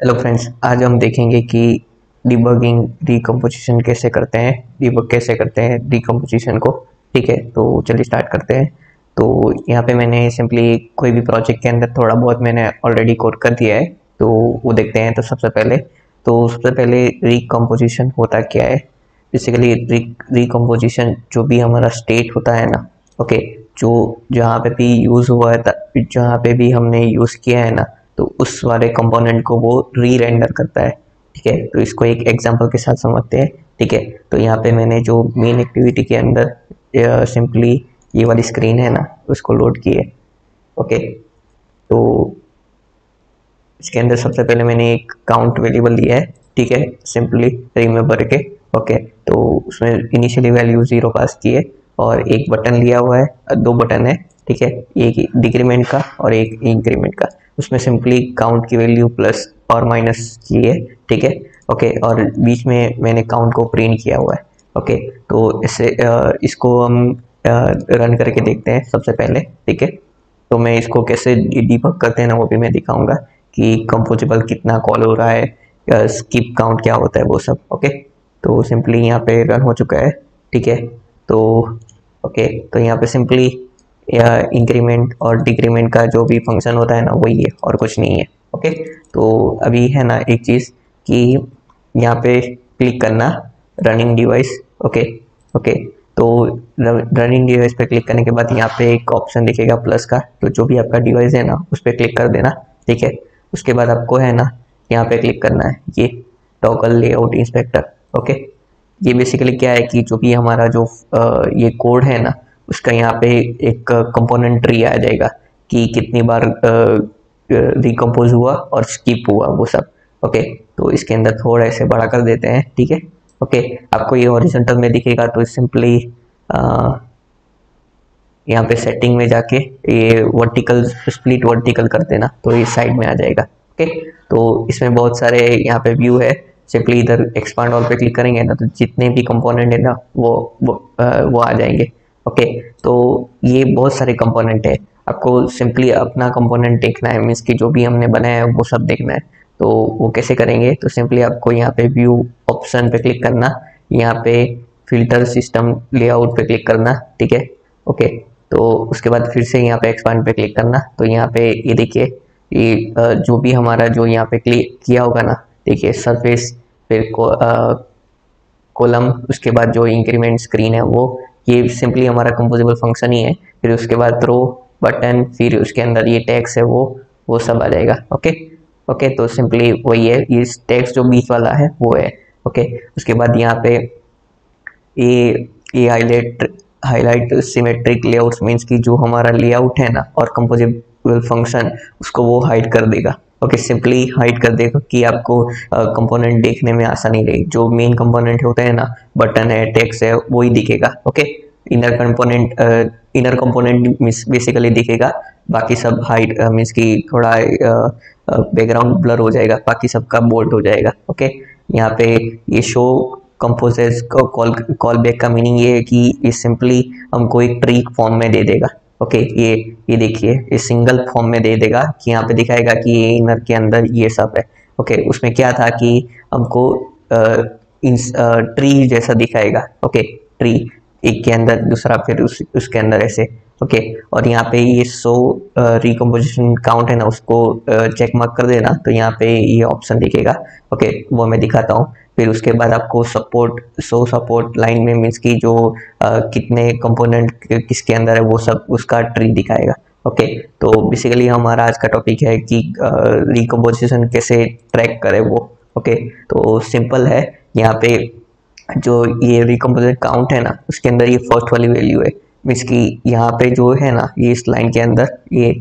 Hello friends, आज हम देखेंगे कि डिबगिंग डिकम्पोजिशन कैसे करते हैं, डिबग कैसे करते हैं डिकम्पोजिशन को। ठीक है, तो चलिए स्टार्ट करते हैं। तो यहाँ पे मैंने सिंपली कोई भी प्रोजेक्ट के अंदर थोड़ा बहुत मैंने ऑलरेडी कोड कर दिया है, तो वो देखते हैं। तो सबसे पहले रिकम्पोजिशन होता क्या है। बेसिकली रिकम्पोजिशन जो भी हमारा स्टेट होता है ना, ओके, जो जहाँ पे भी यूज़ हुआ है, जहाँ पे भी हमने यूज़ किया है ना, तो उस वाले कंपोनेंट को वो री रेंडर करता है। ठीक है, तो इसको एक एग्जांपल के साथ समझते हैं। ठीक है, तो यहाँ पे मैंने जो मेन एक्टिविटी के अंदर सिंपली ये वाली स्क्रीन है ना, उसको लोड की है। ओके, तो इसके अंदर सबसे पहले मैंने एक काउंट वेरिएबल लिया है। ठीक है, सिंपली रिमेंबर के। ओके, तो उसमें इनिशियली वैल्यू 0 पास की है और एक बटन लिया हुआ है, दो बटन है। ठीक है, एक डिक्रीमेंट का और एक इंक्रीमेंट का। उसमें सिंपली काउंट की वैल्यू प्लस और माइनस की है। ठीक है, ओके, और बीच में मैंने काउंट को प्रिंट किया हुआ है। ओके, तो इससे इसको हम रन करके देखते हैं सबसे पहले। ठीक है, तो मैं इसको कैसे डिबग करते हैं ना, वो भी मैं दिखाऊंगा कि कंपोजिबल कितना कॉल हो रहा है, स्किप काउंट क्या होता है, वो सब। ओके, तो सिंपली यहाँ पे रन हो चुका है। ठीक है, तो ओके, तो यहाँ पे सिंपली इंक्रीमेंट और डिक्रीमेंट का जो भी फंक्शन होता है ना, वही है और कुछ नहीं है। ओके, तो अभी है ना एक चीज़ कि यहाँ पे क्लिक करना रनिंग डिवाइस। ओके ओके, तो रनिंग डिवाइस पे क्लिक करने के बाद यहाँ पे एक ऑप्शन दिखेगा प्लस का, तो जो भी आपका डिवाइस है ना उस पर क्लिक कर देना। ठीक है, उसके बाद आपको है ना यहाँ पे क्लिक करना है ये टॉगल लेआउट इंस्पेक्टर। ओके, ये बेसिकली क्या है कि जो भी हमारा जो ये कोड है ना, उसका यहाँ पे एक कंपोनेंट ट्री आ जाएगा कि कितनी बार रिकम्पोज हुआ और स्किप हुआ, वो सब। ओके, तो इसके अंदर थोड़ा ऐसे बड़ा कर देते हैं। ठीक है, ओके, आपको ये हॉरिजॉन्टल में दिखेगा, तो सिंपली यहाँ पे सेटिंग में जाके ये वर्टिकल स्प्लिट वर्टिकल कर देना, तो ये साइड में आ जाएगा। ओके, तो इसमें बहुत सारे यहाँ पे व्यू है। सिंपली इधर एक्सपांड ऑल पे क्लिक करेंगे ना, तो जितने भी कंपोनेंट है ना वो आ जाएंगे। ओके, तो ये बहुत सारे कंपोनेंट है, आपको सिंपली अपना कंपोनेंट देखना है, मीन्स कि जो भी हमने बनाया है वो सब देखना है। तो वो कैसे करेंगे, तो सिंपली आपको यहाँ पे व्यू ऑप्शन पे क्लिक करना, यहाँ पे फिल्टर सिस्टम लेआउट पे क्लिक करना। ठीक है, ओके, तो उसके बाद फिर से यहाँ पे एक्सपांड पे क्लिक करना। तो यहाँ पे ये देखिए, ये जो भी हमारा जो यहाँ पे क्लिक किया होगा ना, देखिए सरफेस, फिर कॉलम, उसके बाद जो इंक्रीमेंट स्क्रीन है वो, ये सिंपली हमारा कंपोजिबल फंक्शन ही है। फिर उसके बाद रो बटन, फिर उसके अंदर ये टैक्स है वो सब आ जाएगा। ओके ओके, तो सिंपली वही है, ये टैक्स जो बीच वाला है वो है। ओके, उसके बाद यहाँ पे ये हाईलाइट सिमेट्रिक लेआउट्स, मीन्स कि जो हमारा लेआउट है ना और कंपोजिबल फंक्शन, उसको वो हाइड कर देगा। ओके, सिंपली हाइड कर देगा कि आपको कंपोनेंट देखने में आसानी रहे। जो मेन कंपोनेंट होते हैं ना, बटन है, टेक्स्ट है, वो ही दिखेगा। ओके, इनर कंपोनेंट बेसिकली दिखेगा, बाकी सब हाइड मीन्स कि थोड़ा बैकग्राउंड ब्लर हो जाएगा, बाकी सबका बोल्ड हो जाएगा। ओके, यहाँ पे ये शो कंपोजेस कॉल बैक का मीनिंग ये है कि ये सिंपली हमको एक ट्री फॉर्म में दे देगा। ओके, ये देखिए, ये सिंगल फॉर्म में दे देगा कि यहाँ पे दिखाएगा कि ये इनर के अंदर ये सब है। ओके, उसमें क्या था कि हमको ट्री जैसा दिखाएगा। ओके, ट्री एक के अंदर दूसरा, फिर उसके अंदर ऐसे। ओके, और यहाँ पे ये रिकम्पोजिशन काउंट है ना, उसको चेक मार्क कर देना, तो यहाँ पे ये ऑप्शन दिखेगा। ओके, वो मैं दिखाता हूँ। फिर उसके बाद आपको सपोर्ट लाइन में, मीन्स की जो कितने कंपोनेंट किसके अंदर है वो सब, उसका ट्री दिखाएगा। ओके, तो बेसिकली हमारा आज का टॉपिक है कि रिकम्पोजिशन कैसे ट्रैक करे वो। ओके, तो सिंपल है, यहाँ पे जो ये रिकम्पोजिशन काउंट है ना, उसके अंदर ये फर्स्ट वाली वैल्यू है, मीन्स कि यहाँ पे जो है ना, ये इस लाइन के अंदर, ये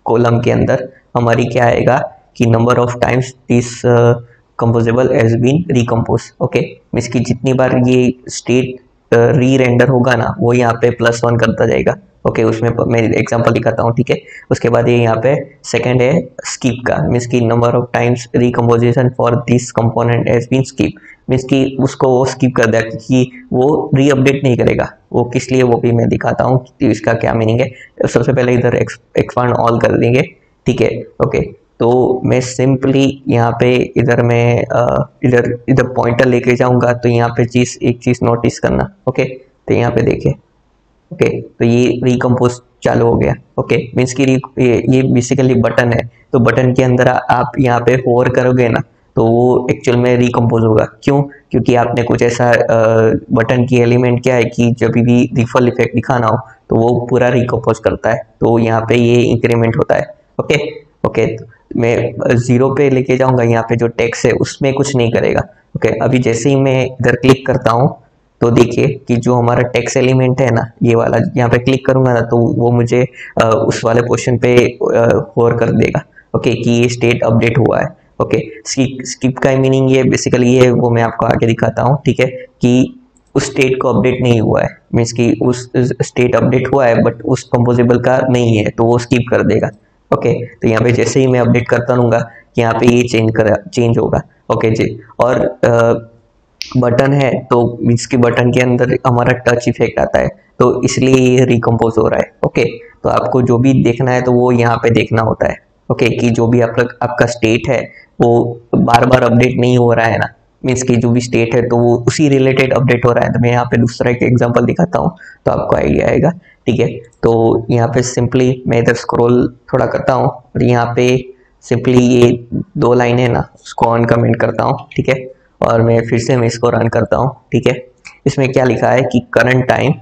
कॉलम के अंदर हमारी क्या आएगा कि number of times this composable has been recompose. Okay, means कि जितनी बार ये स्टेट री रेंडर होगा ना, वो यहाँ पे +1 करता जाएगा। ओके, उसमें मैं एग्जांपल दिखाता हूँ। ठीक है, उसके बाद ये यहाँ पे सेकंड है स्किप का, मीन्स कि number of times recomposition for this component has been skip, means कि उसको वो स्किप कर देगा क्योंकि वो री अपडेट नहीं करेगा। वो किस लिए, वो भी मैं दिखाता हूँ कि इसका क्या मीनिंग है। सबसे पहले इधर एक्सपांड ऑल कर देंगे। ठीक है, ओके, तो मैं सिंपली यहाँ पे इधर मैं इधर पॉइंटर लेके जाऊंगा, तो यहाँ पे एक चीज नोटिस करना। ओके, तो यहाँ पे देखिए, ओके, तो ये रिकम्पोज चालू हो गया। ओके, मीन्स की ये बेसिकली बटन है, तो बटन के अंदर आप यहाँ पे होवर करोगे ना, तो वो एक्चुअल में रिकम्पोज होगा। क्यों? क्योंकि आपने कुछ ऐसा बटन की एलिमेंट क्या है कि जब भी रिफल इफेक्ट दिखाना हो तो वो पूरा रिकम्पोज करता है, तो यहाँ पे ये इंक्रीमेंट होता है। ओके ओके, मैं 0 पे लेके जाऊंगा, यहाँ पे जो टेक्स्ट है उसमें कुछ नहीं करेगा। ओके, अभी जैसे ही मैं इधर क्लिक करता हूँ तो देखिए कि जो हमारा टेक्स्ट एलिमेंट है ना, ये वाला, यहाँ पे क्लिक करूंगा ना तो वो मुझे उस वाले पोर्शन पे होवर कर देगा। ओके, कि ये स्टेट अपडेट हुआ है। ओके, स्किप का मीनिंग ये बेसिकली ये वो मैं आपको आगे दिखाता हूँ। ठीक है, कि उस स्टेट को अपडेट नहीं हुआ है, मीन्स कि उस स्टेट अपडेट हुआ है बट उस कंपोजिबल का नहीं है, तो वो स्किप कर देगा। ओके, तो यहाँ पे जैसे ही मैं अपडेट करता रहूंगा, यहाँ पे ये चेंज होगा। ओके जी, और बटन है तो मीन्स की बटन के अंदर हमारा टच इफेक्ट आता है, तो इसलिए ये रिकम्पोज हो रहा है। ओके, तो आपको जो भी देखना है तो वो यहाँ पे देखना होता है। ओके, कि जो भी आपका स्टेट है वो बार बार अपडेट नहीं हो रहा है ना, मीन्स की जो भी स्टेट है तो वो उसी रिलेटेड अपडेट हो रहा है। तो मैं यहाँ पे दूसरा एक एग्जांपल दिखाता हूँ तो आपको आइडिया आएगा। ठीक है, तो यहाँ पे सिंपली मैं इधर स्क्रॉल थोड़ा करता हूँ और यहाँ पे सिंपली ये 2 लाइनें ना उसको ऑन कमेंट करता हूँ। ठीक है, और मैं फिर से मैं इसको रन करता हूँ। ठीक है, इसमें क्या लिखा है कि current time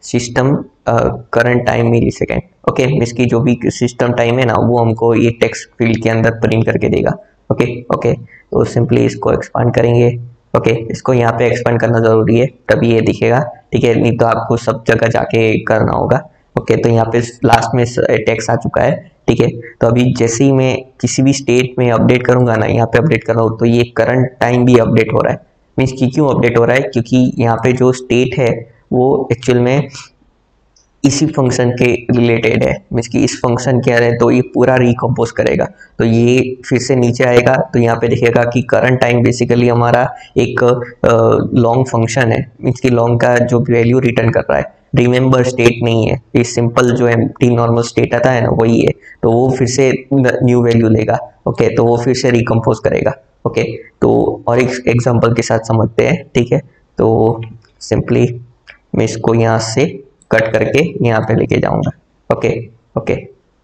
system, current time millisecond. Okay, इसकी जो भी सिस्टम टाइम है ना वो हमको ये टेक्स्ट फील्ड के अंदर प्रिंट करके देगा। ओके ओके, तो सिंपली इसको एक्सपांड करेंगे। ओके, इसको यहाँ पे एक्सपांड करना जरूरी है तभी ये दिखेगा। ठीक है, नहीं तो आपको सब जगह जाके करना होगा। ओके, तो यहाँ पे लास्ट में टेक्स्ट आ चुका है। ठीक है, तो अभी जैसे ही मैं किसी भी स्टेट में अपडेट करूंगा ना, यहाँ पे अपडेट कर रहा हूँ तो ये करंट टाइम भी अपडेट हो रहा है। मीन्स कि क्यों अपडेट हो रहा है? क्योंकि यहाँ पे जो स्टेट है वो एक्चुअल में इसी फंक्शन के रिलेटेड है। मीन्स कि इस फंक्शन के है तो ये पूरा रिकम्पोज करेगा, तो ये फिर से नीचे आएगा तो यहाँ पे दिखेगा कि करंट टाइम बेसिकली हमारा एक लॉन्ग फंक्शन है। मीन्स कि लॉन्ग का जो वैल्यू रिटर्न कर रहा है, रिमेंबर स्टेट नहीं है, ये सिंपल जो एम्प्टी नॉर्मल स्टेट आता है ना वही है, तो वो फिर से न्यू वैल्यू लेगा। ओके, तो वो फिर से रिकम्पोज करेगा। ओके, तो और एक एग्जांपल के साथ समझते हैं। ठीक है, तो सिंपली मैं इसको यहाँ से कट करके यहाँ पे लेके जाऊंगा। ओके ओके,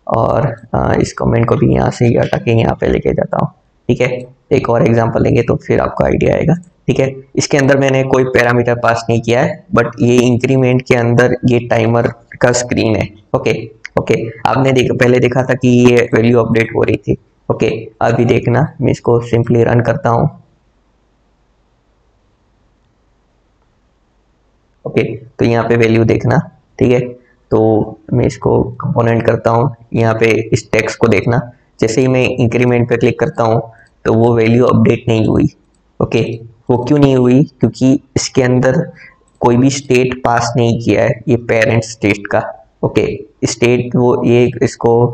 और इस कमेंट को भी यहाँ से ही हटा के यहाँ पे लेके जाता हूँ। ठीक है, एक और एग्जांपल लेंगे तो फिर आपको आइडिया आएगा। ठीक है, इसके अंदर मैंने कोई पैरामीटर पास नहीं किया है, बट ये इंक्रीमेंट के अंदर ये टाइमर का स्क्रीन है। ओके ओके, आपने पहले देखा था कि ये वैल्यू अपडेट हो रही थी। ओके, अभी देखना, मैं इसको सिंपली रन करता हूँ। ओके, तो यहाँ पे वैल्यू देखना। ठीक है, तो मैं इसको कंपोनेंट करता हूँ, यहाँ पे इस टेक्स्ट को देखना। जैसे ही मैं इंक्रीमेंट पे क्लिक करता हूँ तो वो वैल्यू अपडेट नहीं हुई। ओके, वो क्यों नहीं हुई? क्योंकि इसके अंदर कोई भी स्टेट पास नहीं किया है, ये पेरेंट स्टेट का। ओके, स्टेट वो ये इसको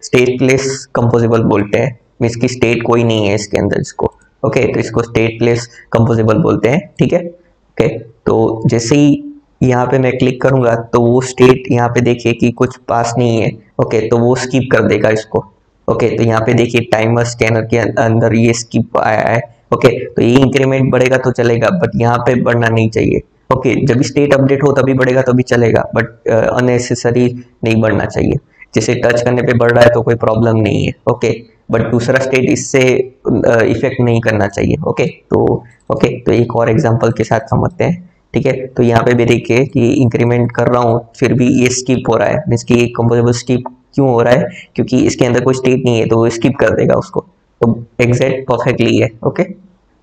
स्टेटलेस कंपोजिबल बोलते हैं। मीन्स की स्टेट कोई नहीं है इसके अंदर इसको। ओके, तो इसको स्टेटलेस कंपोजिबल बोलते हैं। ठीक है, ओके, तो जैसे ही यहाँ पे मैं क्लिक करूंगा तो वो स्टेट यहाँ पे देखिए कि कुछ पास नहीं है। ओके, तो वो स्किप कर देगा इसको। ओके, तो यहाँ पे देखिए टाइमर स्कैनर के अंदर ये स्किप आया है। ओके, तो ये इंक्रीमेंट बढ़ेगा तो चलेगा, बट यहाँ पे बढ़ना नहीं चाहिए। ओके, जब स्टेट अपडेट हो तभी बढ़ेगा तभी चलेगा, बट अननेसेसरी नहीं बढ़ना चाहिए। जैसे टच करने पे बढ़ रहा है तो कोई प्रॉब्लम नहीं है। ओके, बट दूसरा स्टेट इससे इफेक्ट नहीं करना चाहिए। ओके, तो एक और एग्जांपल के साथ समझते हैं। ठीक है, तो यहाँ पे भी देखिए कि इंक्रीमेंट कर रहा हूँ फिर भी ये स्किप हो रहा है। मीन्स कि कंपोजिबल स्किप क्यों हो रहा है? क्योंकि इसके अंदर कोई स्टेट नहीं है तो वो स्किप कर देगा उसको, तो एग्जैक्ट परफेक्टली है। ओके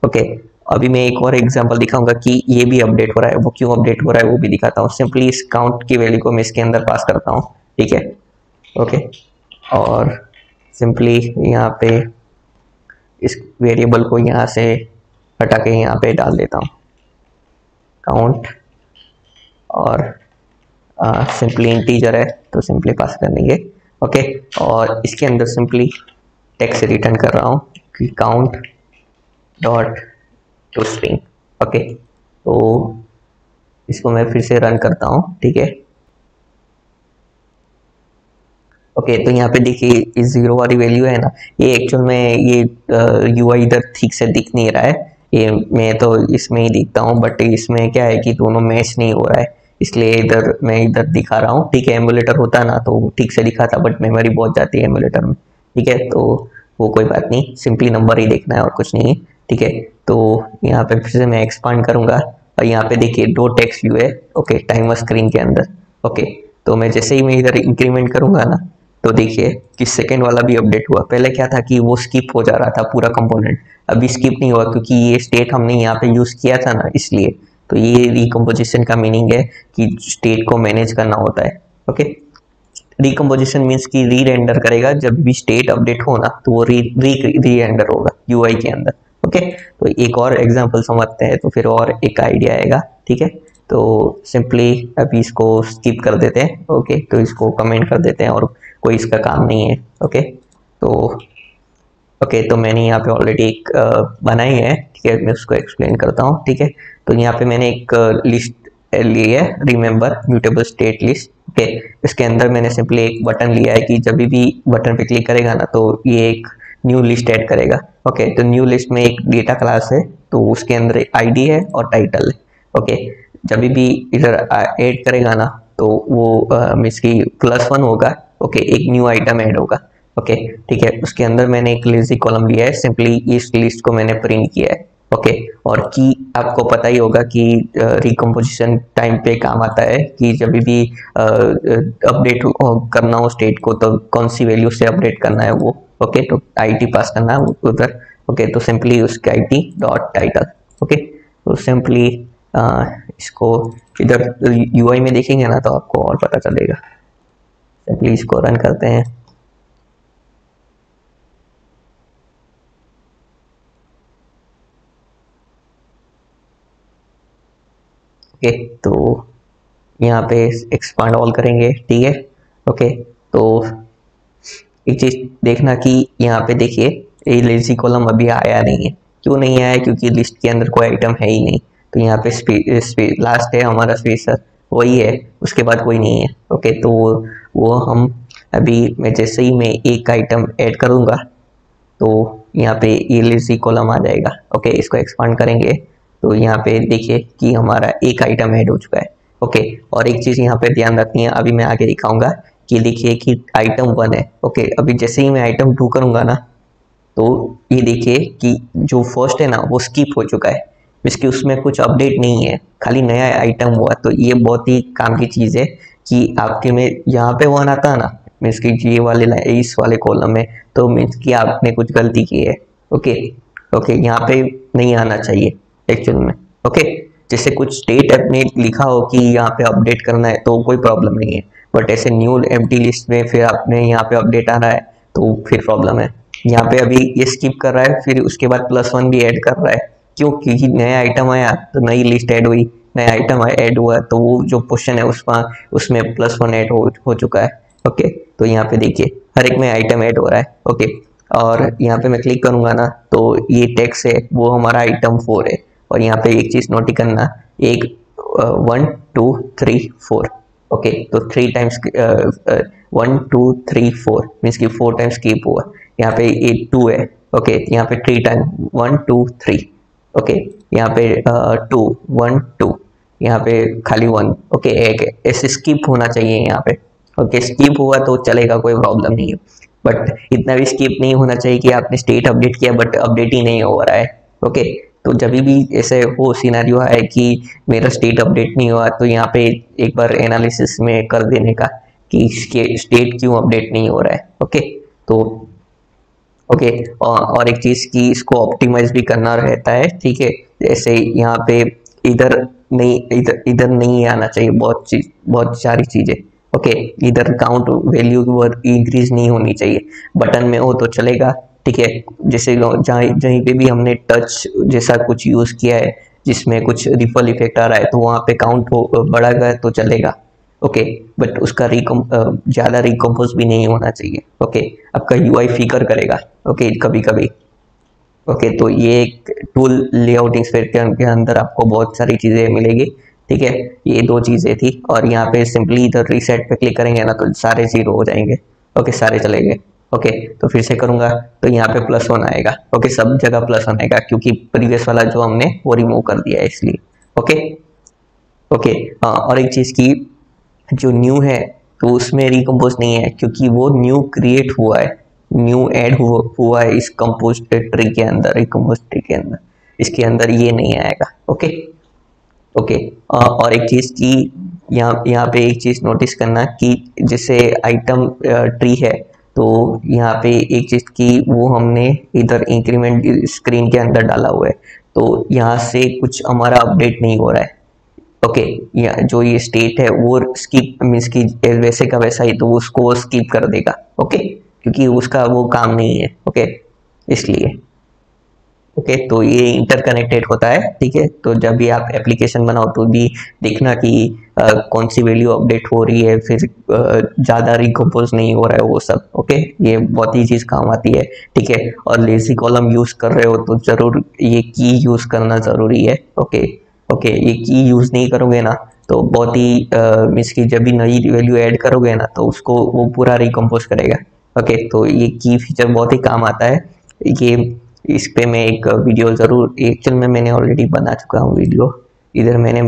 ओके, अभी मैं एक और एग्जांपल दिखाऊंगा कि ये भी अपडेट हो रहा है। वो क्यों अपडेट हो रहा है वो भी दिखाता हूँ। सिंपली इस काउंट की वैल्यू को मैं इसके अंदर पास करता हूँ। ठीक है, ओके, और सिंपली यहाँ पे इस वेरिएबल को यहाँ से हटा के यहाँ पे डाल देता हूँ काउंट, और सिंपली इंटीजर है तो सिंपली पास कर देंगे। ओके, और इसके अंदर सिंपली टेक्स्ट रिटर्न कर रहा हूँ कि count dot to string. Okay, तो इसको मैं फिर से रन करता हूँ। ठीक है, ओके, तो यहाँ पे देखिए इस जीरो वाली वैल्यू है ना, ये एक्चुअल में ये यूआई इधर ठीक से दिख नहीं रहा है, ये मैं तो इसमें ही दिखता हूँ, बट इसमें क्या है कि दोनों मैच नहीं हो रहा है, इसलिए इधर मैं इधर दिखा रहा हूँ। ठीक है, एमुलेटर होता ना तो ठीक से दिखा था, बट मेमोरी बहुत जाती है एमुलेटर में। ठीक है, तो वो कोई बात नहीं, सिंपली नंबर ही देखना है और कुछ नहीं है। ठीक है, तो यहाँ पे फिर से मैं एक्सपांड करूंगा और यहाँ पे देखिए दो टेक्स्ट व्यू है। ओके, टाइमर स्क्रीन के अंदर। ओके, तो मैं जैसे ही मैं इधर इंक्रीमेंट करूंगा ना, तो देखिए कि सेकेंड वाला भी अपडेट हुआ। पहले क्या था कि वो स्किप हो जा रहा था पूरा कंपोनेंट, अभी स्किप नहीं हुआ क्योंकि ये स्टेट हमने यहाँ पे यूज किया था ना, इसलिए। तो ये रिकम्पोजिशन का मीनिंग है कि स्टेट को मैनेज करना होता है। ओके, रिकम्पोजिशन मीन्स कि री रेंडर करेगा, जब भी स्टेट अपडेट हो ना तो वो री रेंडर होगा यूआई के अंदर। ओके, तो एक और एग्जांपल समझते हैं तो फिर और एक आइडिया आएगा। ठीक है, तो सिंपली अभी इसको स्किप कर देते हैं। ओके, तो इसको कमेंट कर देते हैं और कोई इसका काम नहीं है। ओके, तो तो मैंने यहाँ पे ऑलरेडी एक बनाई है। ठीक है, मैं उसको एक्सप्लेन करता हूँ। ठीक है, तो यहाँ पे मैंने एक लिस्ट ली है, remember mutable state list. Okay, इसके अंदर मैंने सिंपली एक बटन लिया है कि जब भी बटन पे क्लिक करेगा ना तो ये एक न्यू लिस्ट ऐड करेगा। ओके, तो न्यू लिस्ट में एक डेटा क्लास है, तो उसके अंदर एक आईडी है और टाइटल है। ओके, जब भी इधर ऐड करेगा ना तो वो इसकी +1 होगा। ओके, एक न्यू आइटम ऐड होगा। ओके, ठीक है, उसके अंदर मैंने एक लेजी कॉलम लिया है, सिंपली इस लिस्ट को मैंने प्रिंट किया है। ओके, और की आपको पता ही होगा कि रिकम्पोजिशन टाइम पे काम आता है कि जब भी अपडेट करना हो स्टेट को तो कौन सी वैल्यू से अपडेट करना है वो। ओके, तो आईटी पास करना है उधर। ओके, तो सिंपली उसके आईटी डॉट टाइटल। ओके, तो सिंपली इसको इधर यूआई में देखेंगे ना तो आपको और पता चलेगा। सिंपली इसको रन करते हैं। ओके, तो यहाँ पे एक्सपांड ऑल करेंगे। ठीक है, ओके, तो एक चीज देखना कि यहाँ पे देखिए ये लेजी कॉलम अभी आया नहीं है। क्यों नहीं आया? क्योंकि लिस्ट के अंदर कोई आइटम है ही नहीं। तो यहाँ पे लास्ट है हमारा स्पेसर, वही है, उसके बाद कोई नहीं है। ओके, तो वो हम अभी मैं जैसे ही मैं एक आइटम ऐड करूँगा तो यहाँ पे ये लेजी कॉलम आ जाएगा। ओके, इसको एक्सपांड करेंगे तो यहाँ पे देखिए कि हमारा एक आइटम ऐड हो चुका है। ओके, और एक चीज़ यहाँ पे ध्यान रखनी है, अभी मैं आगे दिखाऊंगा कि देखिए कि आइटम 1 है। ओके, अभी जैसे ही मैं आइटम 2 करूँगा ना तो ये देखिए कि जो फर्स्ट है ना वो स्किप हो चुका है, इसकी उसमें कुछ अपडेट नहीं है, खाली नया आइटम हुआ। तो ये बहुत ही काम की चीज़ है कि आपके में यहाँ पे 1 आता है ना, मीन्स की ये वाले इस वाले कॉलम में, तो मीन्स कि आपने कुछ गलती की है। ओके, ओके, यहाँ पे नहीं आना चाहिए एक्चुअल में। ओके, जैसे कुछ स्टेट आपने लिखा हो कि यहाँ पे अपडेट करना है तो कोई प्रॉब्लम नहीं है, बट ऐसे न्यू एम्प्टी लिस्ट में फिर आपने यहाँ पे अपडेट आ रहा है तो फिर प्रॉब्लम है। यहाँ पे अभी ये स्किप कर रहा है, फिर उसके बाद +1 भी ऐड कर रहा है। क्यों? क्योंकि नया आइटम आया तो नई लिस्ट ऐड हुई, नया आइटम ऐड हुआ तो वो जो पोर्शन है उसमें +1 ऐड हो चुका है। ओके, तो यहाँ पे देखिए हर एक में आइटम ऐड हो रहा है। ओके, और यहाँ पे मैं क्लिक करूंगा ना तो ये टेक्स्ट है वो हमारा आइटम 4 है। और यहाँ पे एक चीज नोट करना, एक 1 2 3 4। ओके, तो 3 टाइम्स 1 2 3 4 मीन्स की 4 टाइम्स स्किप हुआ। यहाँ पे ये 2 है। ओके, यहाँ पे 3 टाइम 1 2 3। ओके, यहाँ पे 2 1 2, यहाँ पे खाली 1। ओके, एक ऐसे स्किप होना चाहिए यहाँ पे। ओके, स्किप हुआ तो चलेगा, कोई प्रॉब्लम नहीं है, बट इतना भी स्किप नहीं होना चाहिए कि आपने स्टेट अपडेट किया बट अपडेट ही नहीं हो रहा है। ओके, तो जब भी ऐसे हो सिनेरियो है कि मेरा स्टेट अपडेट नहीं हुआ तो यहाँ पे एक बार एनालिसिस में कर देने का कि स्टेट क्यों अपडेट नहीं हो रहा है। ओके, तो ओके, और एक चीज की इसको ऑप्टिमाइज भी करना रहता है। ठीक है, जैसे यहाँ पे इधर नहीं आना चाहिए, बहुत सारी चीजें। ओके, इधर काउंट वैल्यू इंक्रीज नहीं होनी चाहिए, बटन में हो तो चलेगा। ठीक है, जैसे जहीं पे भी हमने टच जैसा कुछ यूज किया है जिसमें कुछ रिपल इफेक्ट आ रहा है तो वहां पे काउंट बढ़ागा तो चलेगा। ओके, बट उसका ज़्यादा रिकम्पोज भी नहीं होना चाहिए। ओके, आपका यूआई फिकर करेगा। ओके, कभी कभी। ओके, तो ये एक टूल लेआउट इंस्पेक्टर के अंदर आपको बहुत सारी चीज़ें मिलेगी। ठीक है, ये 2 चीज़ें थी। और यहाँ पे सिंपली इधर रीसेट पे क्लिक करेंगे ना तो सारे 0 हो जाएंगे। ओके सारे चले गए। ओके तो फिर से करूंगा तो यहाँ पे +1 आएगा। ओके सब जगह +1 आएगा क्योंकि प्रीवियस वाला जो हमने वो रिमूव कर दिया है इसलिए। ओके ओके और एक चीज की जो न्यू है तो उसमें रिकम्पोज नहीं है क्योंकि वो न्यू क्रिएट हुआ है, न्यू ऐड हुआ है इस कंपोज ट्री के अंदर, रिकम्पोज ट्री के अंदर, इसके अंदर ये नहीं आएगा। ओके ओके और एक चीज की यहाँ पे एक चीज नोटिस करना कि जैसे आइटम ट्री है तो यहाँ पे एक चीज की वो हमने इधर इंक्रीमेंट स्क्रीन के अंदर डाला हुआ है तो यहाँ से कुछ हमारा अपडेट नहीं हो रहा है। ओके जो ये स्टेट है वो स्किप मीन्स की वैसे का वैसा ही, तो उसको स्किप कर देगा। ओके क्योंकि उसका वो काम नहीं है। ओके इसलिए ओके तो ये इंटरकनेक्टेड होता है। ठीक है तो जब भी आप एप्लीकेशन बनाओ तो भी देखना कि कौन सी वैल्यू अपडेट हो रही है, फिर ज़्यादा रिकम्पोज नहीं हो रहा है वो सब। ओके ये बहुत ही चीज़ काम आती है। ठीक है और लेजी कॉलम यूज़ कर रहे हो तो ज़रूर ये की यूज़ करना ज़रूरी है। ओके ओके ये की यूज़ नहीं करोगे ना तो बहुत ही मीन्स की जब भी नई वैल्यू ऐड करोगे ना तो उसको वो पूरा रिकम्पोज करेगा। ओके तो ये की फीचर बहुत ही काम आता है। ये इस पे मैं एक वीडियो ज़रूर, एक्चुअल में मैंने ऑलरेडी बना चुका हूँ वीडियो, इधर मैंने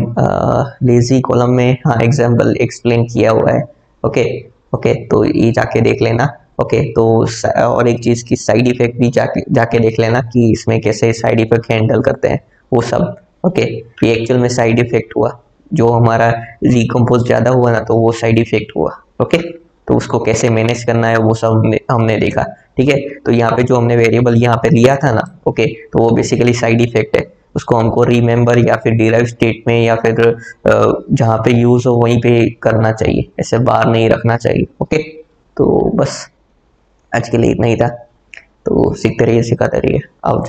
लेजी कॉलम में हाँ एग्जाम्पल एक्सप्लेन किया हुआ है। ओके ओके तो ये जाके देख लेना। ओके तो और एक चीज़ की साइड इफेक्ट भी जाके देख लेना कि इसमें कैसे साइड इफेक्ट हैंडल करते हैं वो सब। ओके ये एक्चुअल में साइड इफेक्ट हुआ, जो हमारा रिकम्पोज ज़्यादा हुआ ना तो वो साइड इफेक्ट हुआ। ओके तो उसको कैसे मैनेज करना है वो सब हमने देखा। ठीक है तो यहाँ पे जो हमने वेरिएबल यहाँ पे लिया था ना, ओके तो वो बेसिकली साइड इफेक्ट है, उसको हमको रिमेंबर या फिर डिराइव स्टेट में या फिर जहाँ पे यूज हो वहीं पे करना चाहिए, ऐसे बाहर नहीं रखना चाहिए। ओके तो बस आज के लिए इतना ही था, तो सीखते रहिए सिखाते रहिए। आओ।